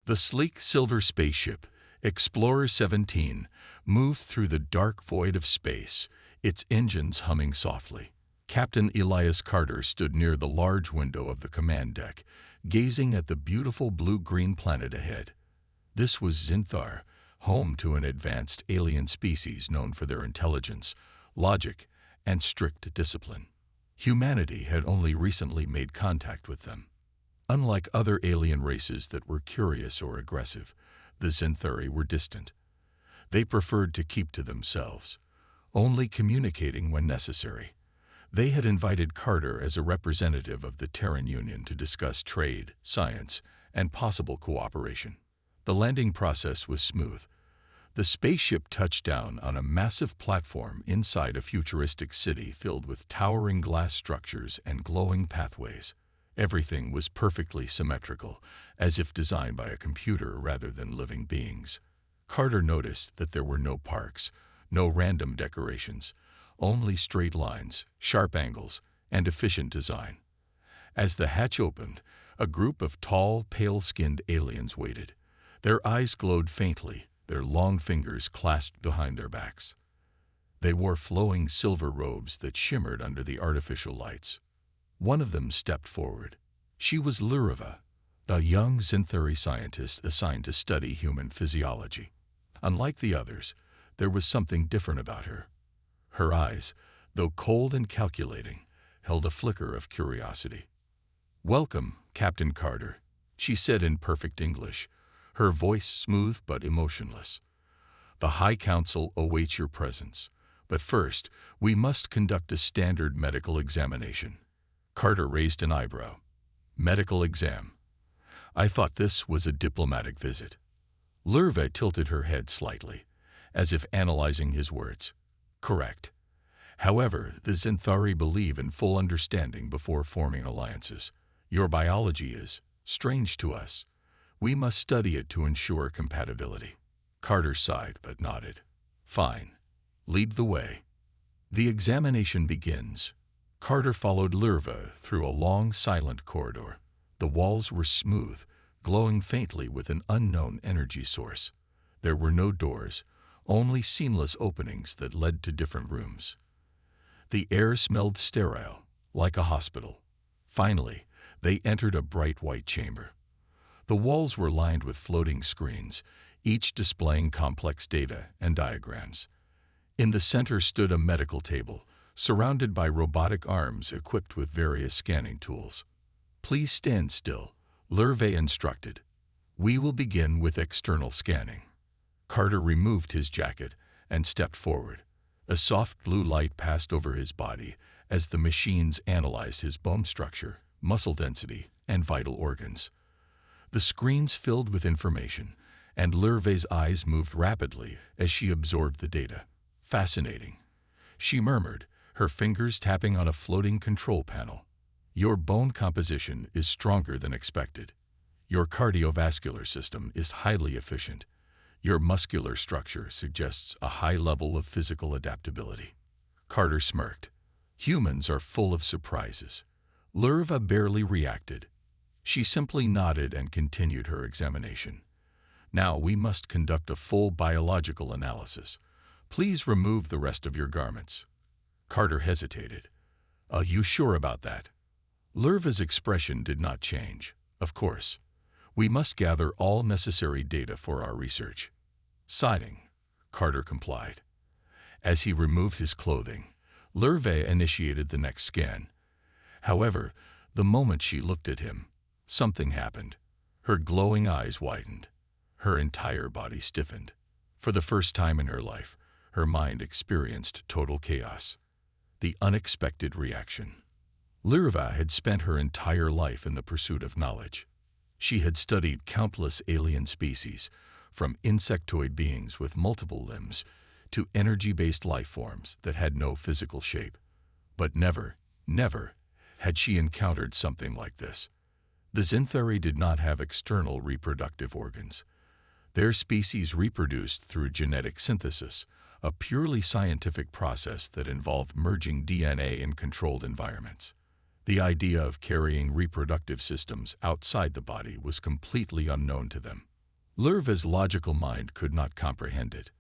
The sleek silver spaceship, Explorer 17, moved through the dark void of space, its engines humming softly. Captain Elias Carter stood near the large window of the command deck, gazing at the beautiful blue-green planet ahead. This was Zinthar, home to an advanced alien species known for their intelligence, logic, and strict discipline. Humanity had only recently made contact with them. Unlike other alien races that were curious or aggressive, the Zinthari were distant. They preferred to keep to themselves, only communicating when necessary. They had invited Carter as a representative of the Terran Union to discuss trade, science, and possible cooperation. The landing process was smooth. The spaceship touched down on a massive platform inside a futuristic city filled with towering glass structures and glowing pathways. Everything was perfectly symmetrical, as if designed by a computer rather than living beings. Carter noticed that there were no parks, no random decorations, only straight lines, sharp angles, and efficient design. As the hatch opened, a group of tall, pale-skinned aliens waited. Their eyes glowed faintly, their long fingers clasped behind their backs. They wore flowing silver robes that shimmered under the artificial lights. One of them stepped forward. She was Luriva, a young Zinthari scientist assigned to study human physiology. Unlike the others, there was something different about her. Her eyes, though cold and calculating, held a flicker of curiosity. "Welcome, Captain Carter," she said in perfect English, her voice smooth but emotionless. "The High Council awaits your presence, but first we must conduct a standard medical examination." Carter raised an eyebrow. "Medical exam? I thought this was a diplomatic visit." Lurva tilted her head slightly, as if analyzing his words. "Correct. However, the Zinthari believe in full understanding before forming alliances. Your biology is strange to us. We must study it to ensure compatibility." Carter sighed but nodded. "Fine. Lead the way." The examination begins. Carter followed Lurva through a long, silent corridor. The walls were smooth, glowing faintly with an unknown energy source. There were no doors, only seamless openings that led to different rooms. The air smelled sterile, like a hospital. Finally, they entered a bright white chamber. The walls were lined with floating screens, each displaying complex data and diagrams. In the center stood a medical table, surrounded by robotic arms equipped with various scanning tools. "Please stand still," Lurve instructed. "We will begin with external scanning." Carter removed his jacket and stepped forward. A soft blue light passed over his body as the machines analyzed his bone structure, muscle density, and vital organs. The screens filled with information, and Lurve's eyes moved rapidly as she absorbed the data. "Fascinating," she murmured, her fingers tapping on a floating control panel. "Your bone composition is stronger than expected. Your cardiovascular system is highly efficient. Your muscular structure suggests a high level of physical adaptability." Carter smirked. Humans are full of surprises. Lurva barely reacted. She simply nodded and continued her examination. "Now we must conduct a full biological analysis. Please remove the rest of your garments." Carter hesitated. "Are you sure about that?" Lurva's expression did not change. "Of course. We must gather all necessary data for our research." Sighing, Carter complied. As he removed his clothing, Lurve initiated the next scan. However, the moment she looked at him, something happened. Her glowing eyes widened. Her entire body stiffened. For the first time in her life, her mind experienced total chaos. The unexpected reaction. Lurva had spent her entire life in the pursuit of knowledge. She had studied countless alien species, from insectoid beings with multiple limbs to energy-based life forms that had no physical shape. But never had she encountered something like this. The Zinthari did not have external reproductive organs. Their species reproduced through genetic synthesis, a purely scientific process that involved merging DNA in controlled environments. The idea of carrying reproductive systems outside the body was completely unknown to them. Lurva's logical mind could not comprehend it.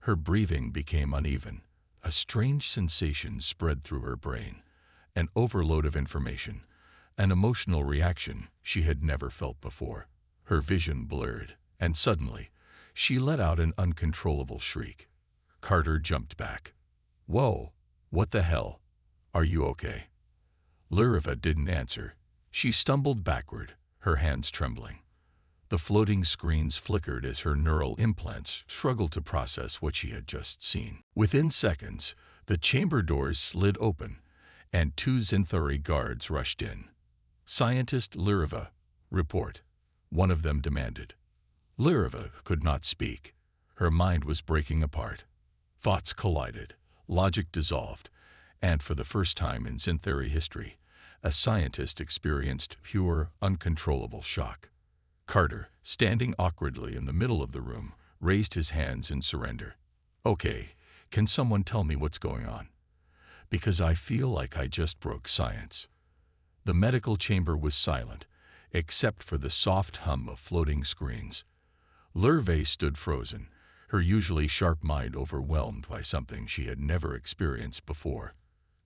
Her breathing became uneven. A strange sensation spread through her brain, an overload of information, an emotional reaction she had never felt before. Her vision blurred, and suddenly, she let out an uncontrollable shriek. Carter jumped back. "Whoa, what the hell? Are you okay?" Lurva didn't answer. She stumbled backward, her hands trembling. The floating screens flickered as her neural implants struggled to process what she had just seen. Within seconds, the chamber doors slid open, and two Zinthari guards rushed in. "Scientist Lurva, report," one of them demanded. Lurva could not speak. Her mind was breaking apart. Thoughts collided, logic dissolved, and for the first time in Zinthari history, a scientist experienced pure, uncontrollable shock. Carter, standing awkwardly in the middle of the room, raised his hands in surrender. "Okay, can someone tell me what's going on? Because I feel like I just broke science." The medical chamber was silent, except for the soft hum of floating screens. Lurva stood frozen, her usually sharp mind overwhelmed by something she had never experienced before.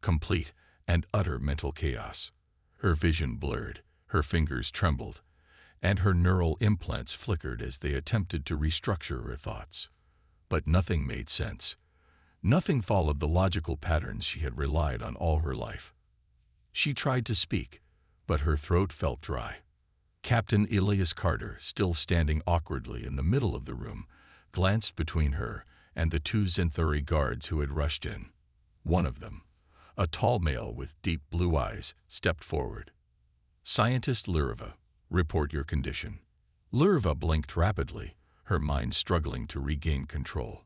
Complete and utter mental chaos. Her vision blurred, her fingers trembled, and her neural implants flickered as they attempted to restructure her thoughts. But nothing made sense. Nothing followed the logical patterns she had relied on all her life. She tried to speak, but her throat felt dry. Captain Elias Carter, still standing awkwardly in the middle of the room, glanced between her and the two Zinthari guards who had rushed in. One of them, a tall male with deep blue eyes, stepped forward. "Scientist Lurva, report your condition." Lurva blinked rapidly, her mind struggling to regain control.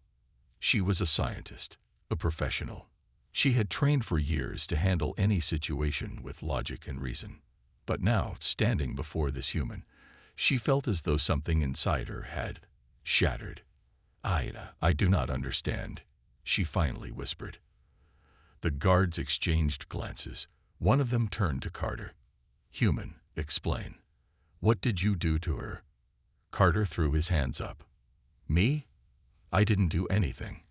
She was a scientist, a professional. She had trained for years to handle any situation with logic and reason. But now, standing before this human, she felt as though something inside her had shattered. I do not understand," she finally whispered. The guards exchanged glances. One of them turned to Carter. "Human, explain. What did you do to her?" Carter threw his hands up. "Me? I didn't do anything.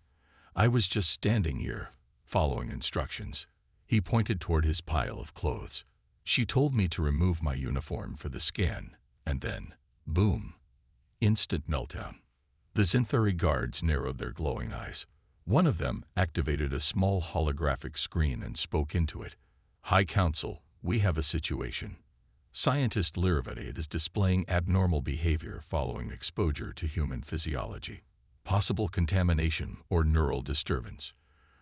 I was just standing here, following instructions." He pointed toward his pile of clothes. "She told me to remove my uniform for the scan, and then, boom, instant meltdown." The Zinthari guards narrowed their glowing eyes. One of them activated a small holographic screen and spoke into it. "High Council, we have a situation. Scientist Lurva is displaying abnormal behavior following exposure to human physiology. Possible contamination or neural disturbance.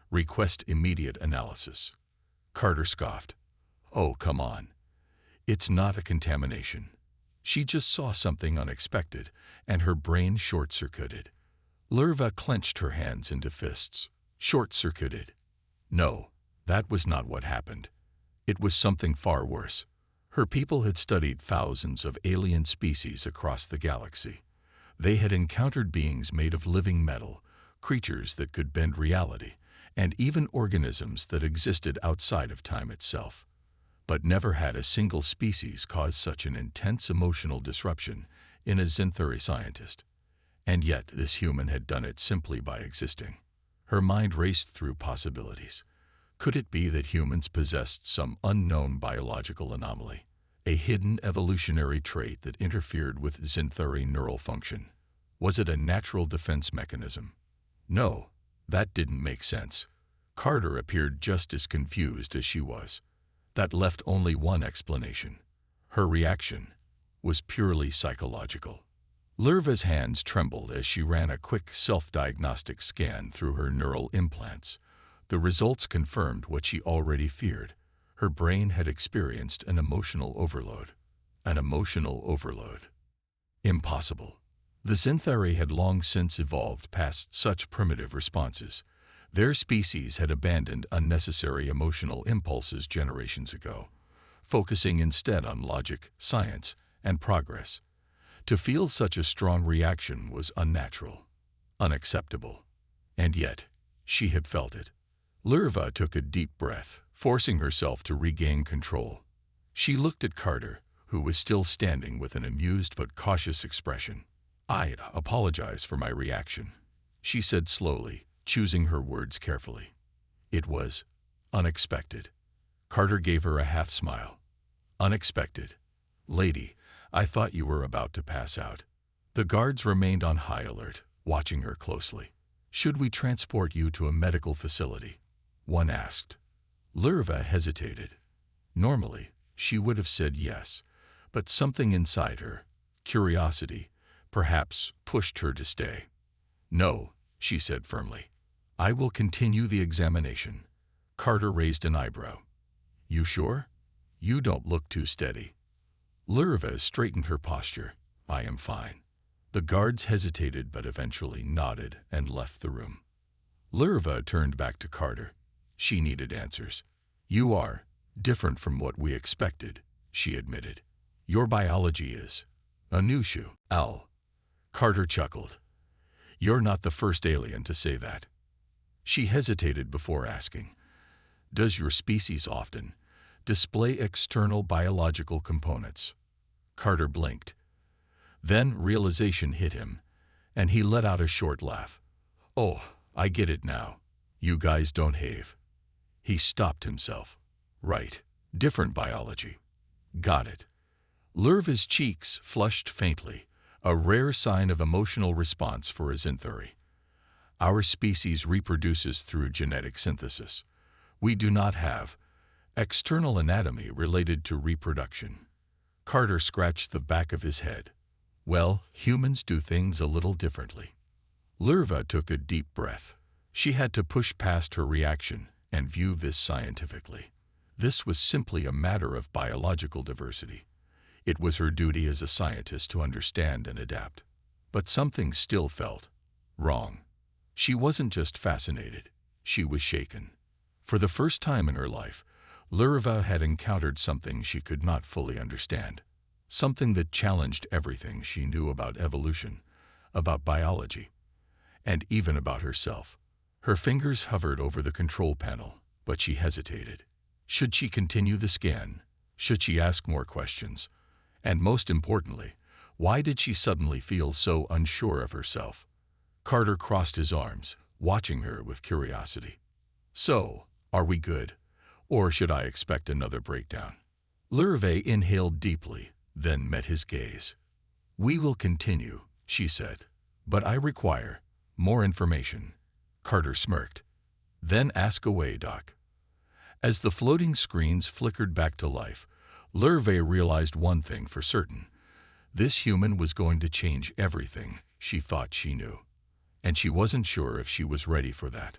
Request immediate analysis." Carter scoffed. "Oh, come on. It's not a contamination." She just saw something unexpected, and her brain short-circuited. Lurva clenched her hands into fists. Short-circuited. No, that was not what happened. It was something far worse. Her people had studied thousands of alien species across the galaxy. They had encountered beings made of living metal, creatures that could bend reality, and even organisms that existed outside of time itself. But never had a single species caused such an intense emotional disruption in a Zinthari scientist. And yet this human had done it simply by existing. Her mind raced through possibilities. Could it be that humans possessed some unknown biological anomaly, a hidden evolutionary trait that interfered with Zinthari neural function? Was it a natural defense mechanism? No, that didn't make sense. Carter appeared just as confused as she was. That left only one explanation. Her reaction was purely psychological. Lurva's hands trembled as she ran a quick self-diagnostic scan through her neural implants. The results confirmed what she already feared. Her brain had experienced an emotional overload. An emotional overload. Impossible. The Zinthari had long since evolved past such primitive responses. Their species had abandoned unnecessary emotional impulses generations ago, focusing instead on logic, science, and progress. To feel such a strong reaction was unnatural, unacceptable. And yet, she had felt it. Lurva took a deep breath, forcing herself to regain control. She looked at Carter, who was still standing with an amused but cautious expression. "I apologize for my reaction," she said slowly, choosing her words carefully. "It was unexpected." Carter gave her a half-smile. "Unexpected? Lady, I thought you were about to pass out." The guards remained on high alert, watching her closely. "Should we transport you to a medical facility?" one asked. Lurva hesitated. Normally, she would have said yes, but something inside her, curiosity, perhaps, pushed her to stay. "No," she said firmly. "I will continue the examination." Carter raised an eyebrow. "You sure? You don't look too steady." Lurva straightened her posture. "I am fine." The guards hesitated but eventually nodded and left the room. Lurva turned back to Carter. She needed answers. "You are different from what we expected," she admitted. "Your biology is unusual." "Al." Carter chuckled. "You're not the first alien to say that." She hesitated before asking, "Does your species often display external biological components?" Carter blinked. Then realization hit him, and he let out a short laugh. "Oh, I get it now. You guys don't have." He stopped himself. "Right. Different biology. Got it." Lurva's cheeks flushed faintly, a rare sign of emotional response for a Zinthari. "Our species reproduces through genetic synthesis. We do not have external anatomy related to reproduction." Carter scratched the back of his head. "Well, humans do things a little differently." Lurva took a deep breath. She had to push past her reaction and view this scientifically. This was simply a matter of biological diversity. It was her duty as a scientist to understand and adapt. But something still felt wrong. She wasn't just fascinated, she was shaken. For the first time in her life, Lurva had encountered something she could not fully understand. Something that challenged everything she knew about evolution, about biology, and even about herself. Her fingers hovered over the control panel, but she hesitated. Should she continue the scan? Should she ask more questions? And most importantly, why did she suddenly feel so unsure of herself? Carter crossed his arms, watching her with curiosity. "So, are we good? Or should I expect another breakdown?" Lurve inhaled deeply, then met his gaze. "We will continue," she said. "But I require more information." Carter smirked. "Then ask away, Doc." As the floating screens flickered back to life, Lurve realized one thing for certain. This human was going to change everything she thought she knew. And she wasn't sure if she was ready for that.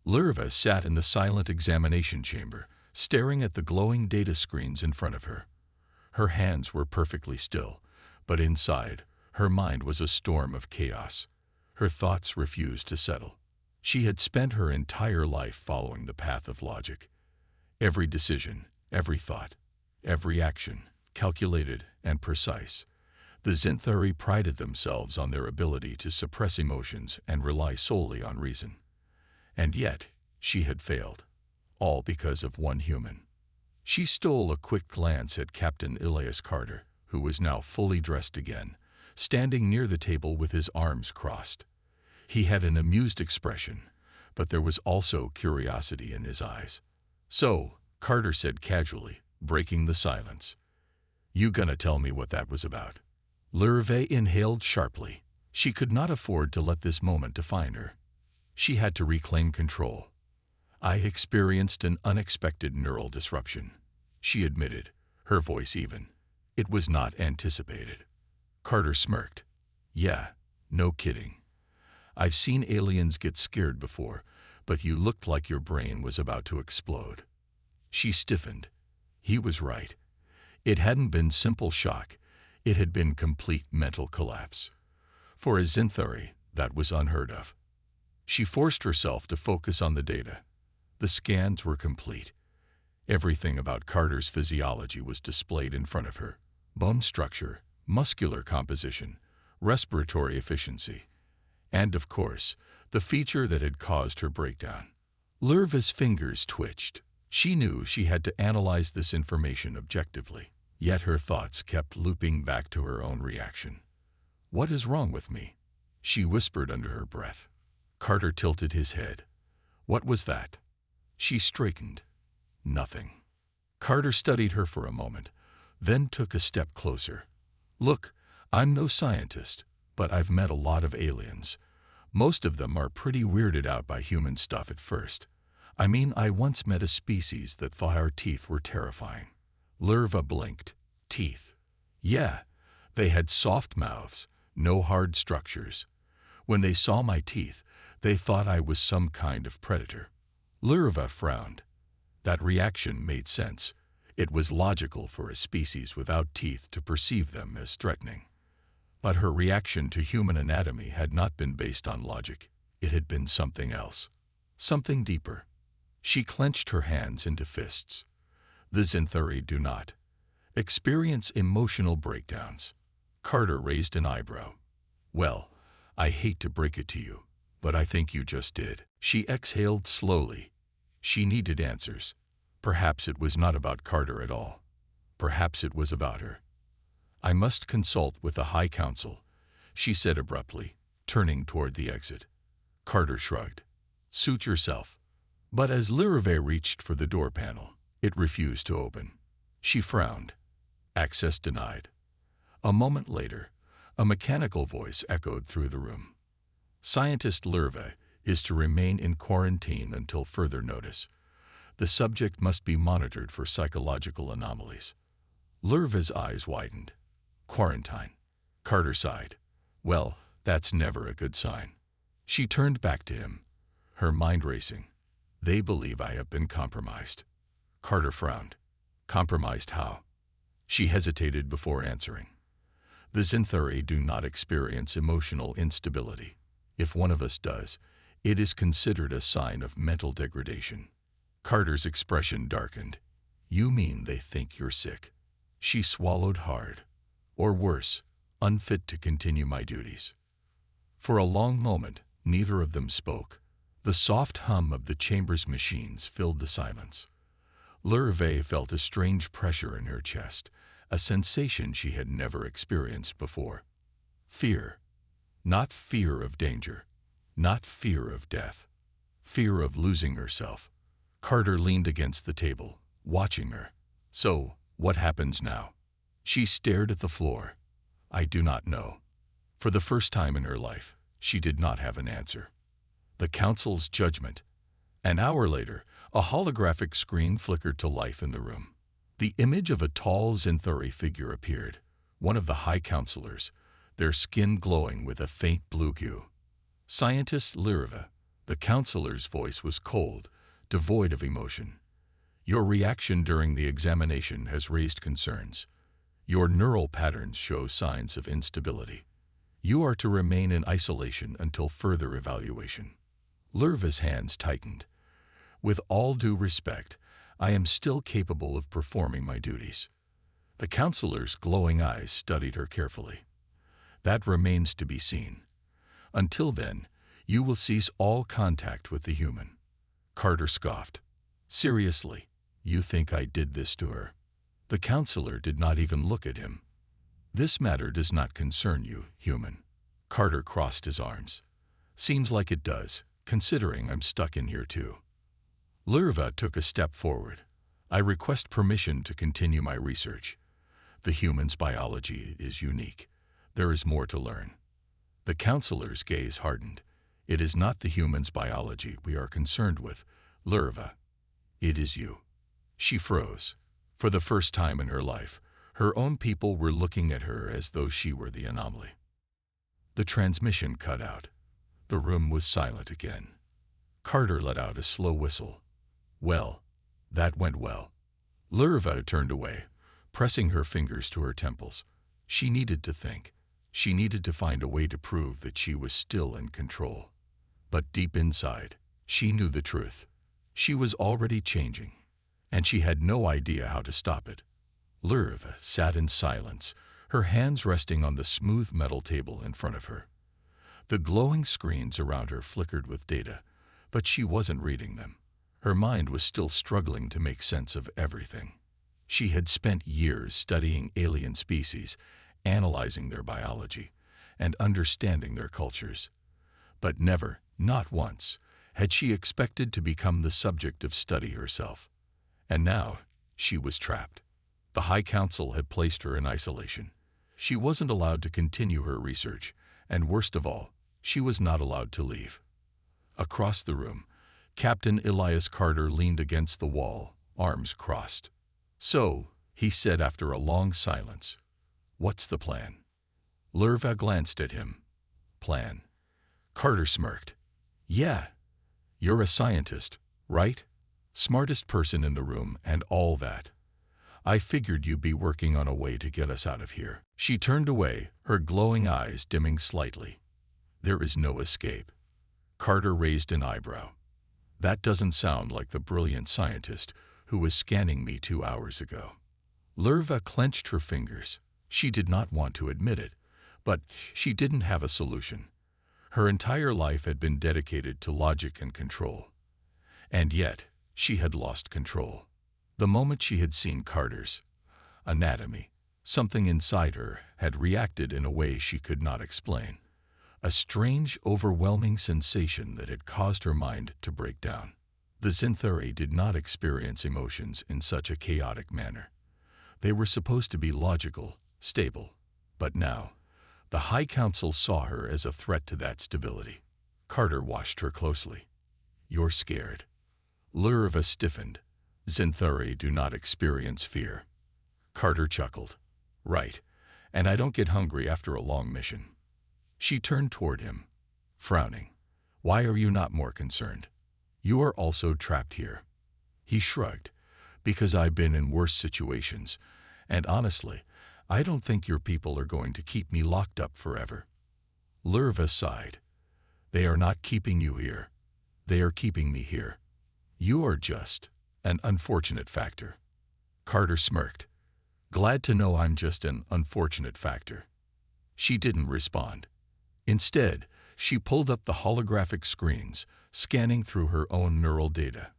Lurve sat in the silent examination chamber, staring at the glowing data screens in front of her. Her hands were perfectly still, but inside, her mind was a storm of chaos. Her thoughts refused to settle. She had spent her entire life following the path of logic. Every decision, every thought, every action, calculated and precise. The Zinthari prided themselves on their ability to suppress emotions and rely solely on reason. And yet, she had failed. All because of one human. She stole a quick glance at Captain Elias Carter, who was now fully dressed again, standing near the table with his arms crossed. He had an amused expression, but there was also curiosity in his eyes. "So," Carter said casually, breaking the silence, "you gonna tell me what that was about?" Lurve inhaled sharply. She could not afford to let this moment define her. She had to reclaim control. "I experienced an unexpected neural disruption," she admitted, her voice even. "It was not anticipated." Carter smirked. "Yeah, no kidding. I've seen aliens get scared before, but you looked like your brain was about to explode." She stiffened. He was right. It hadn't been simple shock. It had been complete mental collapse. For a Zinthari, that was unheard of. She forced herself to focus on the data. The scans were complete. Everything about Carter's physiology was displayed in front of her. Bone structure, muscular composition, respiratory efficiency, and of course, the feature that had caused her breakdown. Lurva's fingers twitched. She knew she had to analyze this information objectively, yet her thoughts kept looping back to her own reaction. "What is wrong with me?" she whispered under her breath. Carter tilted his head. "What was that?" She straightened. "Nothing." Carter studied her for a moment, then took a step closer. "Look, I'm no scientist, but I've met a lot of aliens. Most of them are pretty weirded out by human stuff at first. I mean, I once met a species that thought our teeth were terrifying." Lurva blinked. "Teeth?" "Yeah, they had soft mouths, no hard structures. When they saw my teeth, they thought I was some kind of predator." Lurva frowned. That reaction made sense. It was logical for a species without teeth to perceive them as threatening. But her reaction to human anatomy had not been based on logic. It had been something else. Something deeper. She clenched her hands into fists. "The Zinthari do not experience emotional breakdowns." Carter raised an eyebrow. "Well, I hate to break it to you, but I think you just did." She exhaled slowly. She needed answers. Perhaps it was not about Carter at all. Perhaps it was about her. "I must consult with the High Council," she said abruptly, turning toward the exit. Carter shrugged. "Suit yourself." But as Lurve reached for the door panel, it refused to open. She frowned. Access denied. A moment later, a mechanical voice echoed through the room. "Scientist Lurve is to remain in quarantine until further notice. The subject must be monitored for psychological anomalies." Lurve's eyes widened. "Quarantine." Carter sighed. "Well, that's never a good sign." She turned back to him, her mind racing. "They believe I have been compromised." Carter frowned. "Compromised how?" She hesitated before answering. "The Zinthari do not experience emotional instability. If one of us does, it is considered a sign of mental degradation." Carter's expression darkened. "You mean they think you're sick?" She swallowed hard. "Or worse, unfit to continue my duties." For a long moment, neither of them spoke. The soft hum of the chamber's machines filled the silence. Lurve felt a strange pressure in her chest, a sensation she had never experienced before. Fear. Not fear of danger. Not fear of death. Fear of losing herself. Carter leaned against the table, watching her. "So, what happens now?" She stared at the floor. "I do not know." For the first time in her life, she did not have an answer. The council's judgment. An hour later, a holographic screen flickered to life in the room. The image of a tall Zinthari figure appeared, one of the high councilors, their skin glowing with a faint blue hue. "Scientist Lirva." The councilor's voice was cold, devoid of emotion. "Your reaction during the examination has raised concerns. Your neural patterns show signs of instability. You are to remain in isolation until further evaluation." Lirva's hands tightened. "With all due respect, I am still capable of performing my duties." The counselor's glowing eyes studied her carefully. "That remains to be seen. Until then, you will cease all contact with the human." Carter scoffed. "Seriously, you think I did this to her?" The counselor did not even look at him. "This matter does not concern you, human." Carter crossed his arms. "Seems like it does, considering I'm stuck in here too." Lirva took a step forward. "I request permission to continue my research. The human's biology is unique. There is more to learn." The counselor's gaze hardened. "It is not the human's biology we are concerned with, Lirva. It is you." She froze. For the first time in her life, her own people were looking at her as though she were the anomaly. The transmission cut out. The room was silent again. Carter let out a slow whistle. "Well, that went well." Lirva turned away, pressing her fingers to her temples. She needed to think. She needed to find a way to prove that she was still in control. But deep inside, she knew the truth. She was already changing, and she had no idea how to stop it. Lirva sat in silence, her hands resting on the smooth metal table in front of her. The glowing screens around her flickered with data, but she wasn't reading them. Her mind was still struggling to make sense of everything. She had spent years studying alien species, analyzing their biology, and understanding their cultures. But never, not once, had she expected to become the subject of study herself. And now, she was trapped. The High Council had placed her in isolation. She wasn't allowed to continue her research, and worst of all, she was not allowed to leave. Across the room, Captain Elias Carter leaned against the wall, arms crossed. "So," he said after a long silence, "what's the plan?" Lerva glanced at him. "Plan?" Carter smirked. "Yeah. You're a scientist, right? Smartest person in the room and all that. I figured you'd be working on a way to get us out of here." She turned away, her glowing eyes dimming slightly. "There is no escape." Carter raised an eyebrow. "That doesn't sound like the brilliant scientist who was scanning me 2 hours ago." Lerva clenched her fingers. She did not want to admit it, but she didn't have a solution. Her entire life had been dedicated to logic and control. And yet, she had lost control. The moment she had seen Carter's anatomy, something inside her had reacted in a way she could not explain. A strange, overwhelming sensation that had caused her mind to break down. The Scifi did not experience emotions in such a chaotic manner. They were supposed to be logical, stable. But now, the High Council saw her as a threat to that stability. Carter watched her closely. "You're scared." Lerva stiffened. "Scifi do not experience fear." Carter chuckled. "Right, and I don't get hungry after a long mission." She turned toward him, frowning. "Why are you not more concerned? You are also trapped here." He shrugged. "Because I've been in worse situations, and honestly, I don't think your people are going to keep me locked up forever." Lerva sighed. "They are not keeping you here. They are keeping me here. You are just an unfortunate factor." Carter smirked. "Glad to know I'm just an unfortunate factor." She didn't respond. Instead, she pulled up the holographic screens, scanning through her own neural data.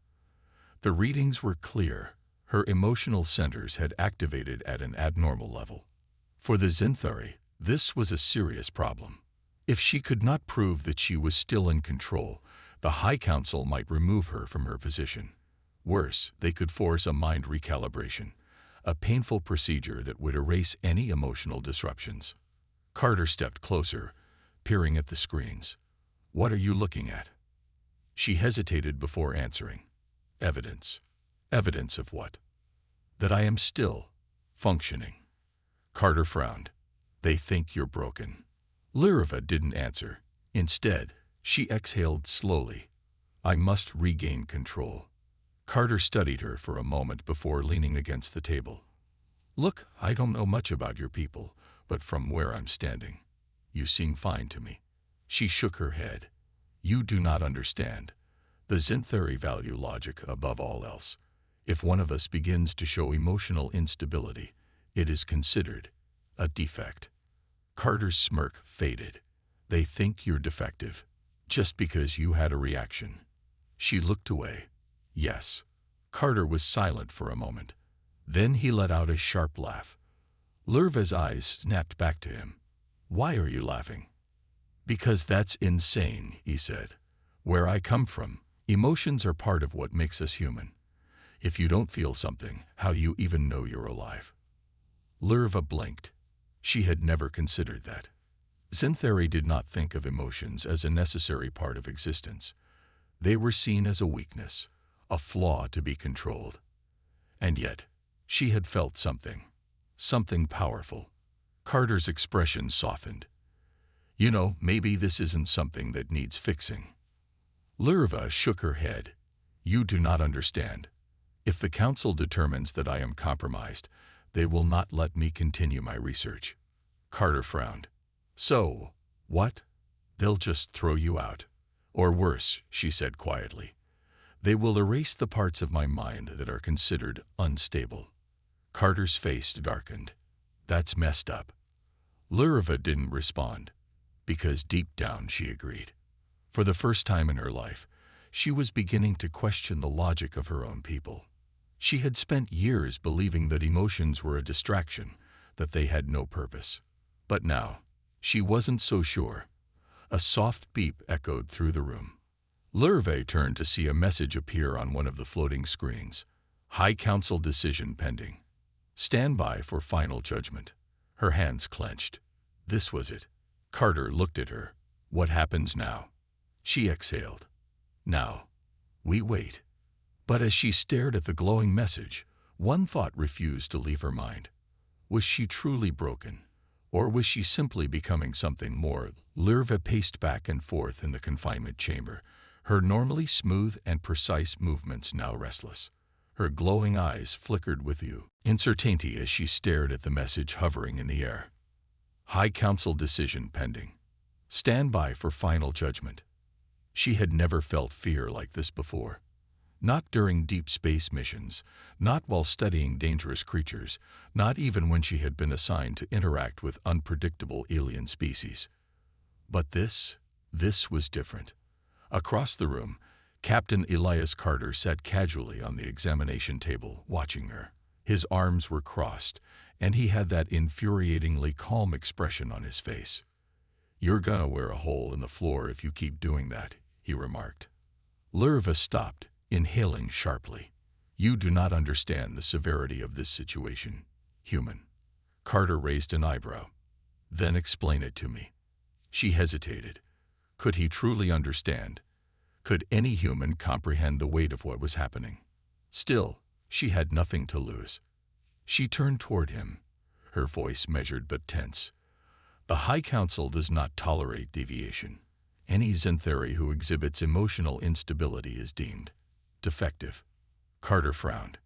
The readings were clear. Her emotional centers had activated at an abnormal level. For the Scifi, this was a serious problem. If she could not prove that she was still in control, the High Council might remove her from her position. Worse, they could force a mind recalibration, a painful procedure that would erase any emotional disruptions. Carter stepped closer, peering at the screens. "What are you looking at?" She hesitated before answering. "Evidence." "Evidence of what?" "That I am still functioning." Carter frowned. "They think you're broken." Lerva didn't answer. Instead, she exhaled slowly. "I must regain control." Carter studied her for a moment before leaning against the table. "Look, I don't know much about your people, but from where I'm standing, you seem fine to me." She shook her head. "You do not understand. The Scifi value logic above all else. If one of us begins to show emotional instability, it is considered a defect." Carter's smirk faded. "They think you're defective, just because you had a reaction." She looked away. "Yes." Carter was silent for a moment. Then he let out a sharp laugh. Lerva's eyes snapped back to him. "Why are you laughing?" "Because that's insane," he said. "Where I come from, emotions are part of what makes us human. If you don't feel something, how do you even know you're alive?" Lerva blinked. She had never considered that. Scifi did not think of emotions as a necessary part of existence. They were seen as a weakness, a flaw to be controlled. And yet, she had felt something powerful. Carter's expression softened. "You know, maybe this isn't something that needs fixing." Lerva shook her head. "You do not understand. If the council determines that I am compromised, they will not let me continue my research." Carter frowned. "So, what? They'll just throw you out. Or worse," she said quietly. "They will erase the parts of my mind that are considered unstable." Carter's face darkened. "That's messed up." Lerva didn't respond, because deep down she agreed. For the first time in her life, she was beginning to question the logic of her own people. She had spent years believing that emotions were a distraction, that they had no purpose. But now, She wasn't so sure. A soft beep echoed through the room. Lurve turned to see a message appear on one of the floating screens. High Council decision pending. Stand by for final judgment. Her hands clenched. This was it. Carter looked at her. What happens now? She exhaled. Now, we wait. But as she stared at the glowing message, one thought refused to leave her mind. Was she truly broken? Or was she simply becoming something more? Lurve paced back and forth in the confinement chamber, her normally smooth and precise movements now restless. Her glowing eyes flickered with uncertainty as she stared at the message hovering in the air. High Council decision pending. Stand by for final judgment. She had never felt fear like this before. Not during deep space missions, not while studying dangerous creatures, not even when she had been assigned to interact with unpredictable alien species. But this was different. Across the room, Captain Elias Carter sat casually on the examination table, watching her. His arms were crossed, and he had that infuriatingly calm expression on his face. "You're gonna wear a hole in the floor if you keep doing that," he remarked. Lurve stopped, inhaling sharply. "You do not understand the severity of this situation, human." Carter raised an eyebrow. "Then explain it to me." She hesitated. Could he truly understand? Could any human comprehend the weight of what was happening? Still, she had nothing to lose. She turned toward him, her voice measured but tense. "The High Council does not tolerate deviation. Any Xanthari who exhibits emotional instability is deemed defective." Carter frowned.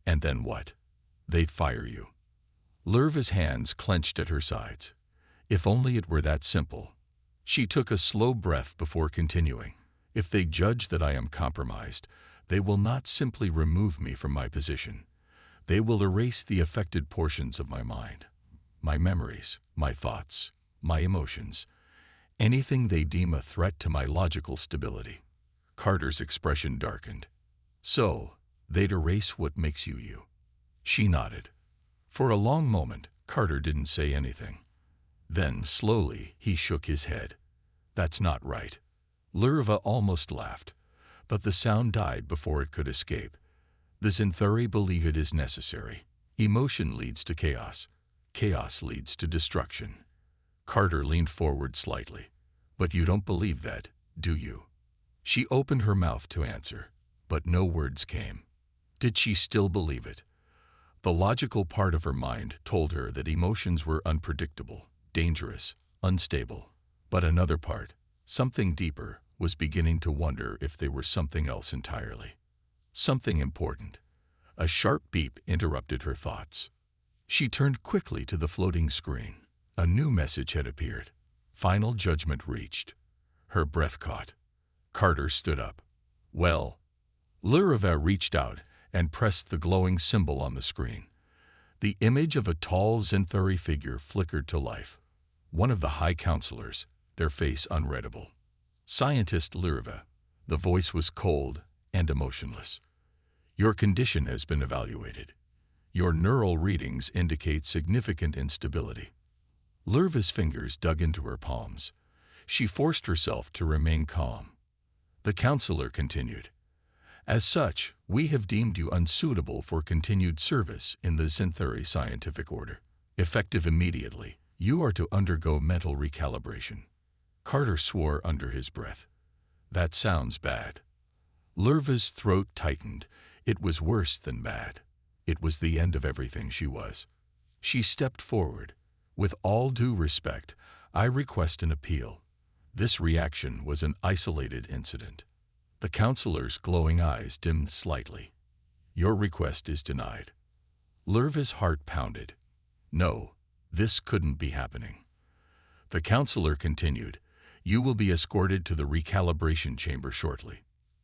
"And then what? They'd fire you." Lurve's hands clenched at her sides. If only it were that simple. She took a slow breath before continuing. "If they judge that I am compromised, they will not simply remove me from my position. They will erase the affected portions of my mind, my memories, my thoughts, my emotions, anything they deem a threat to my logical stability." Carter's expression darkened. "So, they'd erase what makes you you." She nodded. For a long moment, Carter didn't say anything. Then, slowly, he shook his head. "That's not right." Lurve almost laughed, but the sound died before it could escape. "The Xanthari believe it is necessary. Emotion leads to chaos. Chaos leads to destruction." Carter leaned forward slightly. "But you don't believe that, do you?" She opened her mouth to answer, but no words came. Did she still believe it? The logical part of her mind told her that emotions were unpredictable, dangerous, unstable. But another part, something deeper, was beginning to wonder if they were something else entirely. Something important. A sharp beep interrupted her thoughts. She turned quickly to the floating screen. A new message had appeared. Final judgment reached. Her breath caught. Carter stood up. "Well." Lurve reached out and pressed the glowing symbol on the screen. The image of a tall Xanthari figure flickered to life. One of the High Counselors, their face unreadable. "Scientist Lurve." The voice was cold and emotionless. "Your condition has been evaluated. Your neural readings indicate significant instability." Lurve's fingers dug into her palms. She forced herself to remain calm. The counselor continued. "As such, we have deemed you unsuitable for continued service in the Xanthari Scientific Order. Effective immediately, you are to undergo mental recalibration." Carter swore under his breath. "That sounds bad." Lurve's throat tightened. It was worse than bad. It was the end of everything she was. She stepped forward. "With all due respect, I request an appeal. This reaction was an isolated incident." The counselor's glowing eyes dimmed slightly. "Your request is denied." Lurve's heart pounded. No, this couldn't be happening. The counselor continued. "You will be escorted to the recalibration chamber shortly.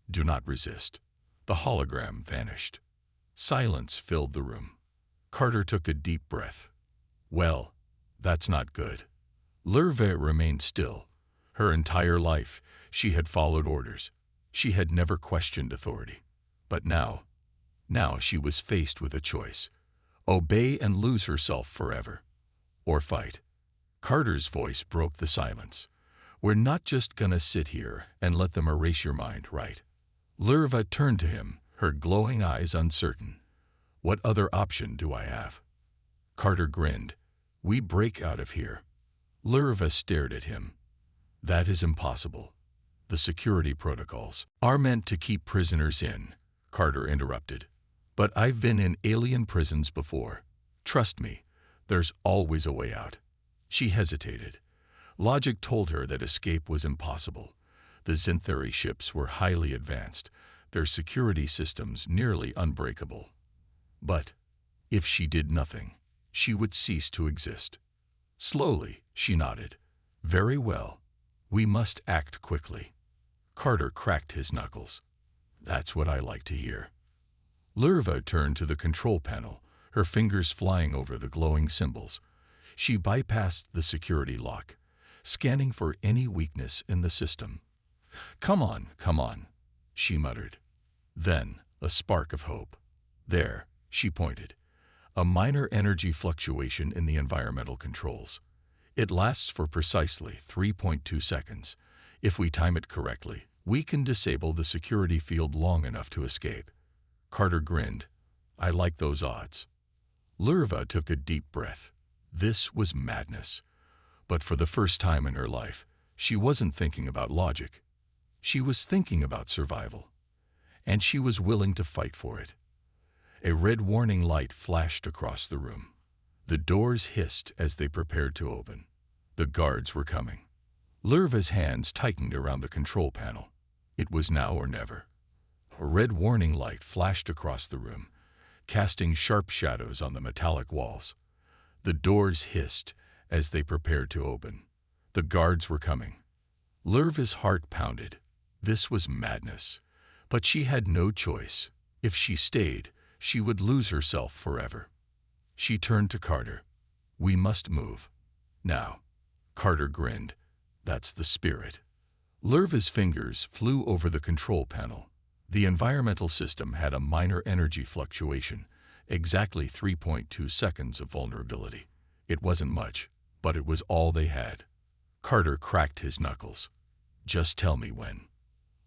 Do not resist." The hologram vanished. Silence filled the room. Carter took a deep breath. "Well, that's not good." Lurve remained still. Her entire life, she had followed orders. She had never questioned authority. But now she was faced with a choice. Obey and lose herself forever. Or fight. Carter's voice broke the silence. "We're not just gonna sit here and let them erase your mind, right?" Lurva turned to him, her glowing eyes uncertain. "What other option do I have?" Carter grinned. "We break out of here." Lurva stared at him. "That is impossible. The security protocols are meant to keep prisoners in," Carter interrupted. "But I've been in alien prisons before. Trust me, there's always a way out." She hesitated. Logic told her that escape was impossible. The Scifi ships were highly advanced, their security systems nearly unbreakable. But if she did nothing, she would cease to exist. Slowly, she nodded. "Very well. We must act quickly." Carter cracked his knuckles. "That's what I like to hear." Lurva turned to the control panel, her fingers flying over the glowing symbols. She bypassed the security lock, scanning for any weakness in the system. Come on," she muttered. Then, a spark of hope. "There," she pointed. "A minor energy fluctuation in the environmental controls. It lasts for precisely 3.2 seconds. If we time it correctly, we can disable the security field long enough to escape." Carter grinned. "I like those odds." Lurva took a deep breath. This was madness. But for the first time in her life, she wasn't thinking about logic. She was thinking about survival. And she was willing to fight for it. A red warning light flashed across the room. The doors hissed as they prepared to open. The guards were coming. Lurva's hands tightened around the control panel. It was now or never. A red warning light flashed across the room, casting sharp shadows on the metallic walls. The doors hissed as they prepared to open. The guards were coming. Lurva's heart pounded. This was madness. But she had no choice. If she stayed, she would lose herself forever. She turned to Carter. "We must move. Now." Carter grinned. "That's the spirit." Lurva's fingers flew over the control panel. The environmental system had a minor energy fluctuation, exactly 3.2 seconds of vulnerability. It wasn't much, but it was all they had. Carter cracked his knuckles. "Just tell me when."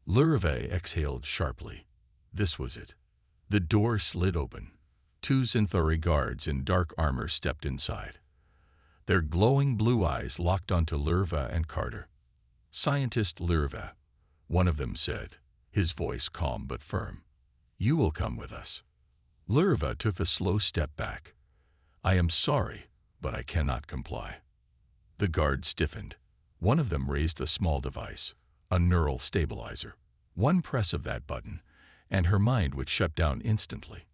Lurva exhaled sharply. This was it. The door slid open. 2 Scifi guards in dark armor stepped inside. Their glowing blue eyes locked onto Lurva and Carter. "Scientist Lurva," one of them said, his voice calm but firm. "You will come with us." Lurva took a slow step back. "I am sorry, but I cannot comply." The guards stiffened. One of them raised a small device, a neural stabilizer. One press of that button, and her mind would shut down instantly.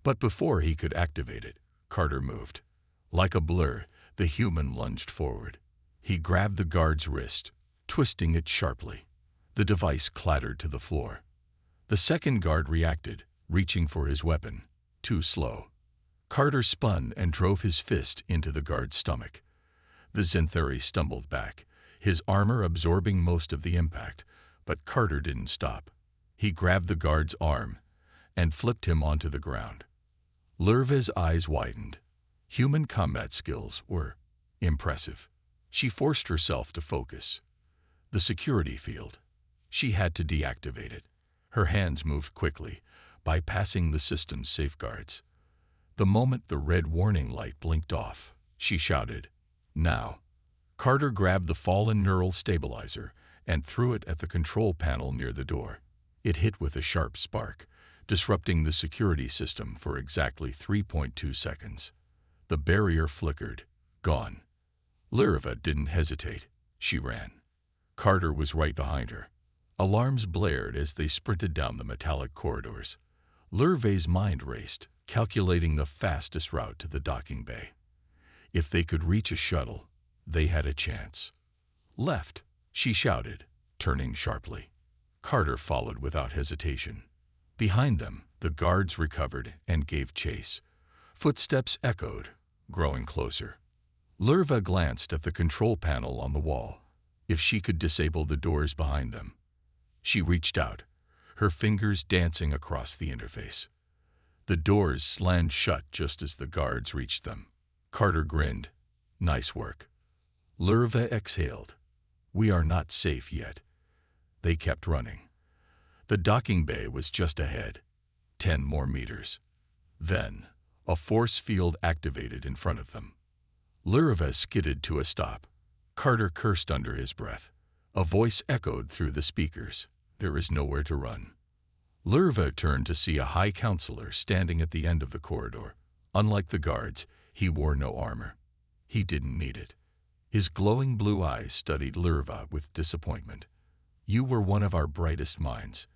But before he could activate it, Carter moved. Like a blur, the human lunged forward. He grabbed the guard's wrist, twisting it sharply. The device clattered to the floor. The second guard reacted, reaching for his weapon. Too slow. Carter spun and drove his fist into the guard's stomach. The Scifi stumbled back, his armor absorbing most of the impact, but Carter didn't stop. He grabbed the guard's arm and flipped him onto the ground. Lurva's eyes widened. Human combat skills were impressive. She forced herself to focus. The security field. She had to deactivate it. Her hands moved quickly, bypassing the system's safeguards. The moment the red warning light blinked off, she shouted, "Now." Carter grabbed the fallen neural stabilizer and threw it at the control panel near the door. It hit with a sharp spark, disrupting the security system for exactly 3.2 seconds. The barrier flickered, gone. Lurva didn't hesitate. She ran. Carter was right behind her. Alarms blared as they sprinted down the metallic corridors. Lurva's mind raced, calculating the fastest route to the docking bay. If they could reach a shuttle, they had a chance. "Left," she shouted, turning sharply. Carter followed without hesitation. Behind them, the guards recovered and gave chase. Footsteps echoed, growing closer. Lurva glanced at the control panel on the wall. If she could disable the doors behind them. She reached out, her fingers dancing across the interface. The doors slammed shut just as the guards reached them. Carter grinned. "Nice work." Lurva exhaled. We are not safe yet. They kept running. The docking bay was just ahead. 10 more meters. Then, a force field activated in front of them. Lurva skidded to a stop. Carter cursed under his breath. A voice echoed through the speakers. There is nowhere to run. Lurva turned to see a high counselor standing at the end of the corridor. Unlike the guards, he wore no armor. He didn't need it. His glowing blue eyes studied Lurva with disappointment. You were one of our brightest minds.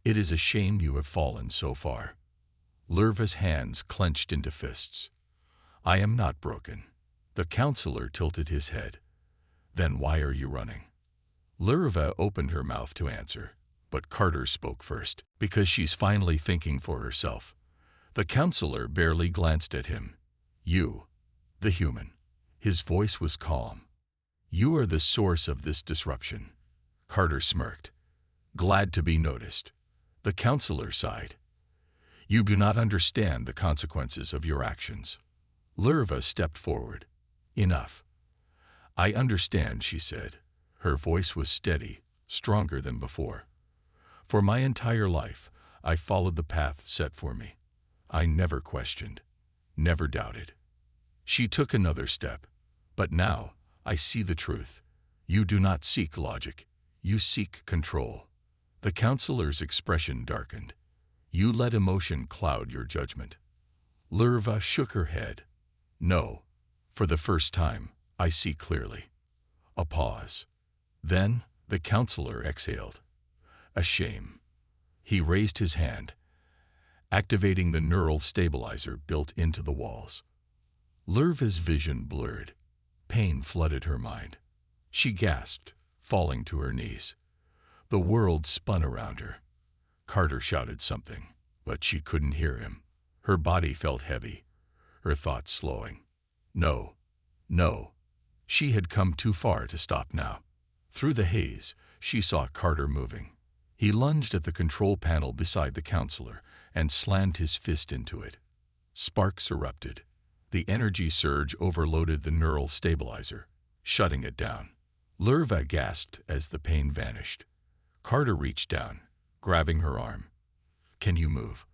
It is a shame you have fallen so far. Lurva's hands clenched into fists. I am not broken. The counselor tilted his head. Then why are you running? Lurva opened her mouth to answer, but Carter spoke first, because she's finally thinking for herself. The counselor barely glanced at him. You, the human. His voice was calm. You are the source of this disruption. Carter smirked. Glad to be noticed. The counselor sighed. You do not understand the consequences of your actions. Lurva stepped forward. Enough. I understand, she said. Her voice was steady, stronger than before. For my entire life, I followed the path set for me. I never questioned, never doubted. She took another step. But now, I see the truth. You do not seek logic. You seek control. The counselor's expression darkened. You let emotion cloud your judgment. Lurva shook her head. No. For the first time, I see clearly. A pause. Then, the counselor exhaled. A shame. He raised his hand, activating the neural stabilizer built into the walls. Lurva's vision blurred. Pain flooded her mind. She gasped, falling to her knees. The world spun around her. Carter shouted something, but she couldn't hear him. Her body felt heavy, her thoughts slowing. No, no. She had come too far to stop now. Through the haze, she saw Carter moving. He lunged at the control panel beside the counselor and slammed his fist into it. Sparks erupted. The energy surge overloaded the neural stabilizer, shutting it down. Lurva gasped as the pain vanished. Carter reached down, grabbing her arm. Can you move?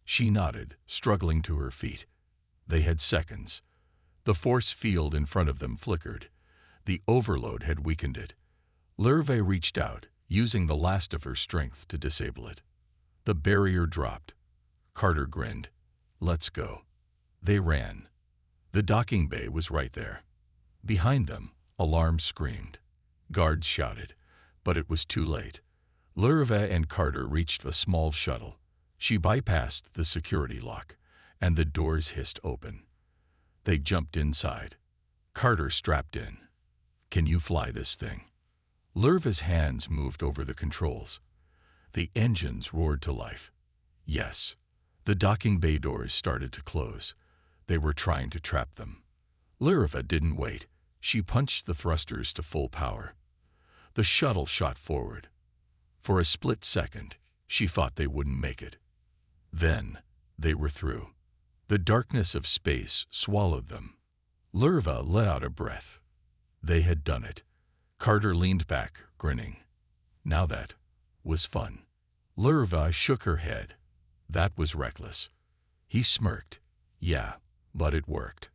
She nodded, struggling to her feet. They had seconds. The force field in front of them flickered. The overload had weakened it. Lurva reached out, using the last of her strength to disable it. The barrier dropped. Carter grinned. Let's go. They ran. The docking bay was right there. Behind them, alarms screamed. Guards shouted, but it was too late. Lurva and Carter reached a small shuttle. She bypassed the security lock, and the doors hissed open. They jumped inside. Carter strapped in. Can you fly this thing? Lurva's hands moved over the controls. The engines roared to life. Yes. The docking bay doors started to close. They were trying to trap them. Lurva didn't wait. She punched the thrusters to full power. The shuttle shot forward. For a split second, she thought they wouldn't make it. Then, they were through. The darkness of space swallowed them. Lurva let out a breath. They had done it. Carter leaned back, grinning. Now that was fun. Lurva shook her head. That was reckless. He smirked. Yeah, but it worked.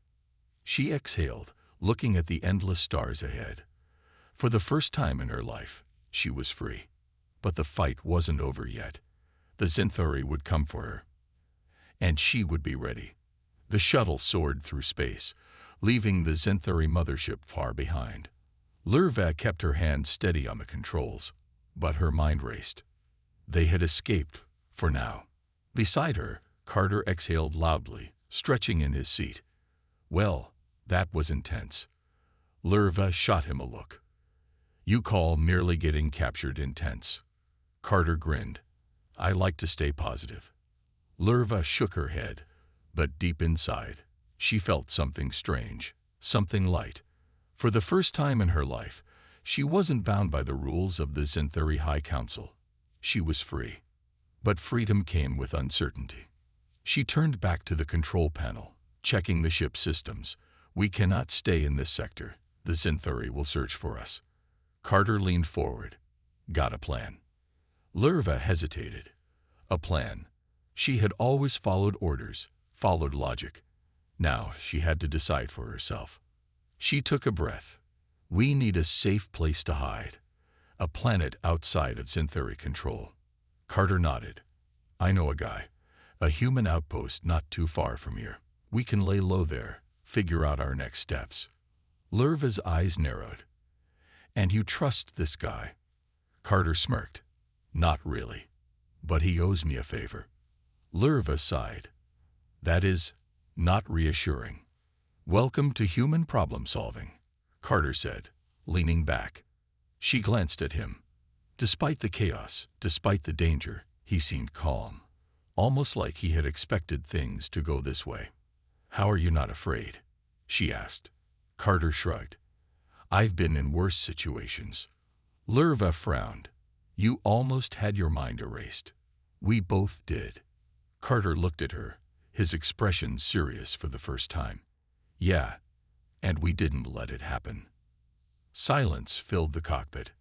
She exhaled, looking at the endless stars ahead. For the first time in her life, she was free. But the fight wasn't over yet. The Xanthori would come for her. And she would be ready. The shuttle soared through space, leaving the Xanthori mothership far behind. Lurva kept her hand steady on the controls, but her mind raced. They had escaped, for now. Beside her, Carter exhaled loudly, stretching in his seat. Well, that was intense. Lurva shot him a look. You call merely getting captured intense. Carter grinned. I like to stay positive. Lurva shook her head, but deep inside, she felt something strange, something light. For the first time in her life, she wasn't bound by the rules of the Xanthori High Council. She was free. But freedom came with uncertainty. She turned back to the control panel, checking the ship's systems. We cannot stay in this sector. The Scifi will search for us. Carter leaned forward. Got a plan? Lurva hesitated. A plan. She had always followed orders, followed logic. Now she had to decide for herself. She took a breath. We need a safe place to hide. A planet outside of Scifi control. Carter nodded. I know a guy. A human outpost not too far from here. We can lay low there, figure out our next steps. Lurva's eyes narrowed. And you trust this guy? Carter smirked. Not really. But he owes me a favor. Lurva sighed. That is not reassuring. Welcome to human problem solving, Carter said, leaning back. She glanced at him. Despite the chaos, despite the danger, he seemed calm, almost like he had expected things to go this way. How are you not afraid? She asked. Carter shrugged. I've been in worse situations. Lurva frowned. You almost had your mind erased. We both did. Carter looked at her, his expression serious for the first time. Yeah, and we didn't let it happen. Silence filled the cockpit.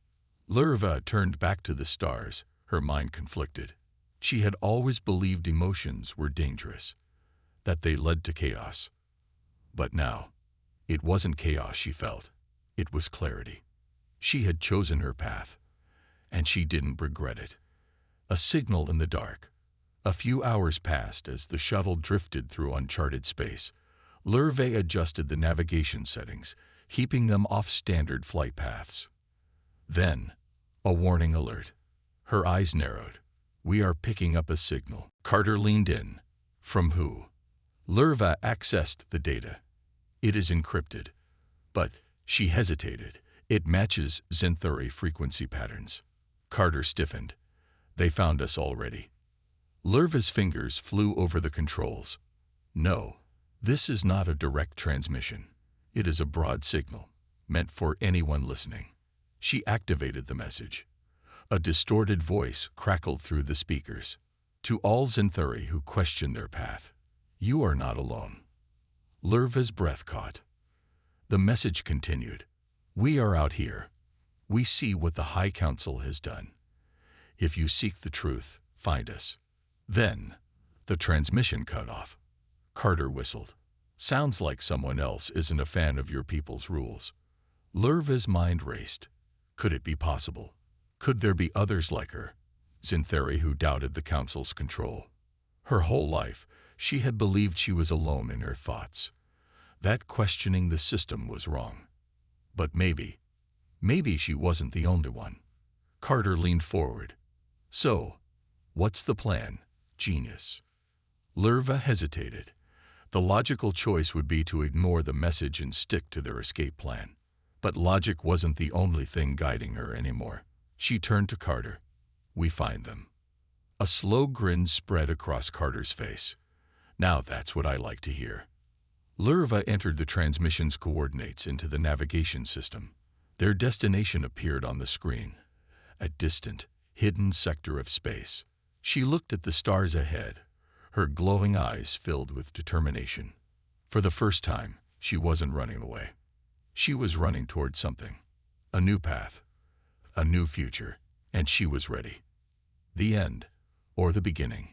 Lurva turned back to the stars, her mind conflicted. She had always believed emotions were dangerous, that they led to chaos. But now, it wasn't chaos she felt. It was clarity. She had chosen her path, and she didn't regret it. A signal in the dark. A few hours passed as the shuttle drifted through uncharted space. Lurva adjusted the navigation settings, keeping them off standard flight paths. Then, a warning alert. Her eyes narrowed. We are picking up a signal. Carter leaned in. From who? Lurva accessed the data. It is encrypted. But she hesitated. It matches Scifi frequency patterns. Carter stiffened. They found us already. Lurva's fingers flew over the controls. No, this is not a direct transmission. It is a broad signal, meant for anyone listening. She activated the message. A distorted voice crackled through the speakers. To all Scifi who question their path, you are not alone. Lurva's breath caught. The message continued. We are out here. We see what the High Council has done. If you seek the truth, find us. Then, the transmission cut off. Carter whistled. Sounds like someone else isn't a fan of your people's rules. Lurva's mind raced. Could it be possible? Could there be others like her? Scifi who doubted the Council's control. Her whole life, she had believed she was alone in her thoughts. That questioning the system was wrong. But maybe she wasn't the only one. Carter leaned forward. So, what's the plan, genius? Lurva hesitated. The logical choice would be to ignore the message and stick to their escape plan. But logic wasn't the only thing guiding her anymore. She turned to Carter. We find them. A slow grin spread across Carter's face. Now that's what I like to hear. Lurva entered the transmission's coordinates into the navigation system. Their destination appeared on the screen. A distant, hidden sector of space. She looked at the stars ahead, her glowing eyes filled with determination. For the first time, she wasn't running away. She was running toward something. A new path. A new future. And she was ready. The end, or the beginning.